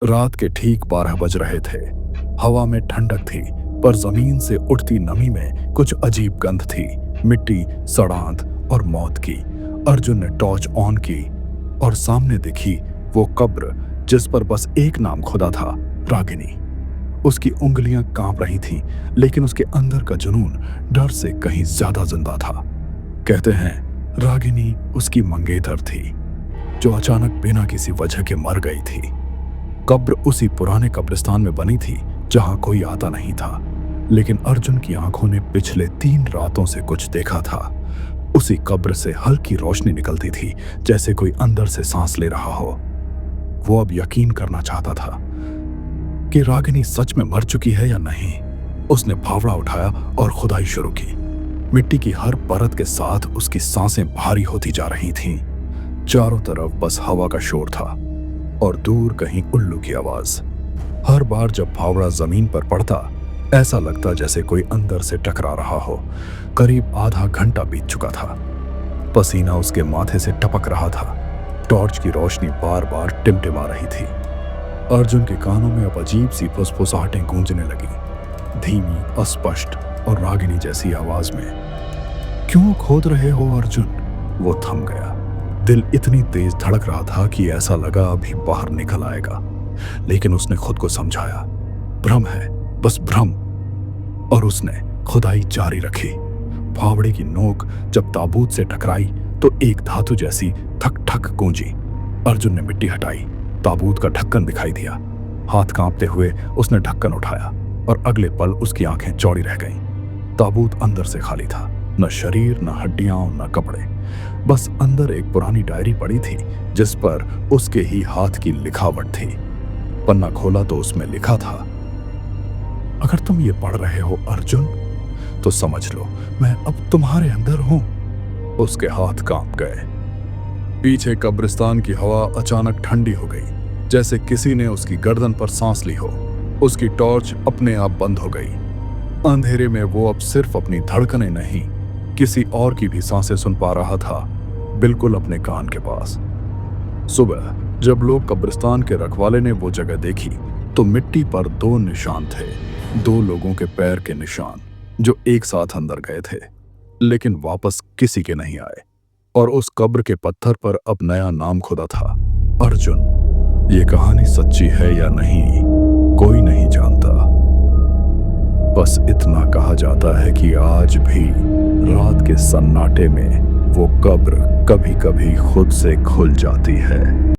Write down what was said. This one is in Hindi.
रात के ठीक 12 बज रहे थे। हवा में ठंडक थी, पर जमीन से उठती नमी में कुछ अजीब गंध थी, मिट्टी, सड़ांध और मौत की। अर्जुन ने टॉर्च ऑन की और सामने दिखी वो कब्र जिस पर बस एक नाम खुदा था, रागिनी। उसकी उंगलियां कांप रही थीं, लेकिन उसके अंदर का जुनून डर से कहीं ज्यादा जिंदा था। कहते हैं रागिनी उसकी मंगेतर थी, जो अचानक बिना किसी वजह के मर गई थी। कब्र उसी पुराने कब्रिस्तान में बनी थी जहां कोई आता नहीं था, लेकिन अर्जुन की आंखों ने पिछले 3 रातों से कुछ देखा था। उसी कब्र से हल्की रोशनी निकलती थी, जैसे कोई अंदर से सांस ले रहा हो। वो अब यकीन करना चाहता था कि रागिनी सच में मर चुकी है या नहीं। उसने फावड़ा उठाया और खुदाई शुरू की। मिट्टी की हर परत के साथ उसकी सांसें भारी होती जा रही थीं। चारों तरफ बस हवा का शोर था और दूर कहीं उल्लू की आवाज। हर बार जब फावड़ा जमीन पर पड़ता, ऐसा लगता जैसे कोई अंदर से टकरा रहा हो। करीब आधा घंटा बीत चुका था। पसीना उसके माथे से टपक रहा था। टॉर्च की रोशनी बार बार टिमटिमा रही थी। अर्जुन के कानों में अब अजीब सी फुसफुसाहटें गूंजने लगी, धीमी, अस्पष्ट और रागिनी जैसी आवाज में। क्यों खोद रहे हो अर्जुन? वो थम गया। दिल इतनी तेज धड़क रहा था कि ऐसा लगा अभी बाहर निकल आएगा, लेकिन उसने खुद को समझाया, भ्रम है, बस भ्रम। और उसने खुदाई जारी रखी। फावड़े की नोक जब ताबूत से टकराई तो एक धातु जैसी ठक ठक गूंजी। अर्जुन ने मिट्टी हटाई। ताबूत का ढक्कन दिखाई दिया। हाथ कांपते हुए उसने ढक्कन उठाया और अगले पल उसकी आंखें चौड़ी रह गईं। ताबूत अंदर से खाली था, न शरीर, न हड्डियां, न कपड़े। बस अंदर एक पुरानी डायरी पड़ी थी, जिस पर उसके ही हाथ की लिखावट थी। पन्ना खोला तो उसमें लिखा था, अगर तुम ये पढ़ रहे हो अर्जुन, तो समझ लो मैं अब तुम्हारे अंदर हूं। उसके हाथ कांप गए। पीछे कब्रिस्तान की हवा अचानक ठंडी हो गई, जैसे किसी ने उसकी गर्दन पर सांस ली हो। उसकी टॉर्च अपने आप बंद हो गई। अंधेरे में वो अब सिर्फ अपनी धड़कनें नहीं, किसी और की भी सांसें सुन पा रहा था, बिल्कुल अपने कान के पास। सुबह जब लोग कब्रिस्तान के रखवाले ने वो जगह देखी, तो मिट्टी पर 2 निशान थे, 2 लोगों के पैर के निशान, जो एक साथ अंदर गए थे, लेकिन वापस किसी के नहीं आए। और उस कब्र के पत्थर पर अब नया नाम खुदा था, अर्जुन। ये कहानी सच्ची है या नहीं, कोई नहीं जानता। बस इतना कहा जाता है कि आज भी रात के सन्नाटे में वो कब्र कभी कभी खुद से खुल जाती है।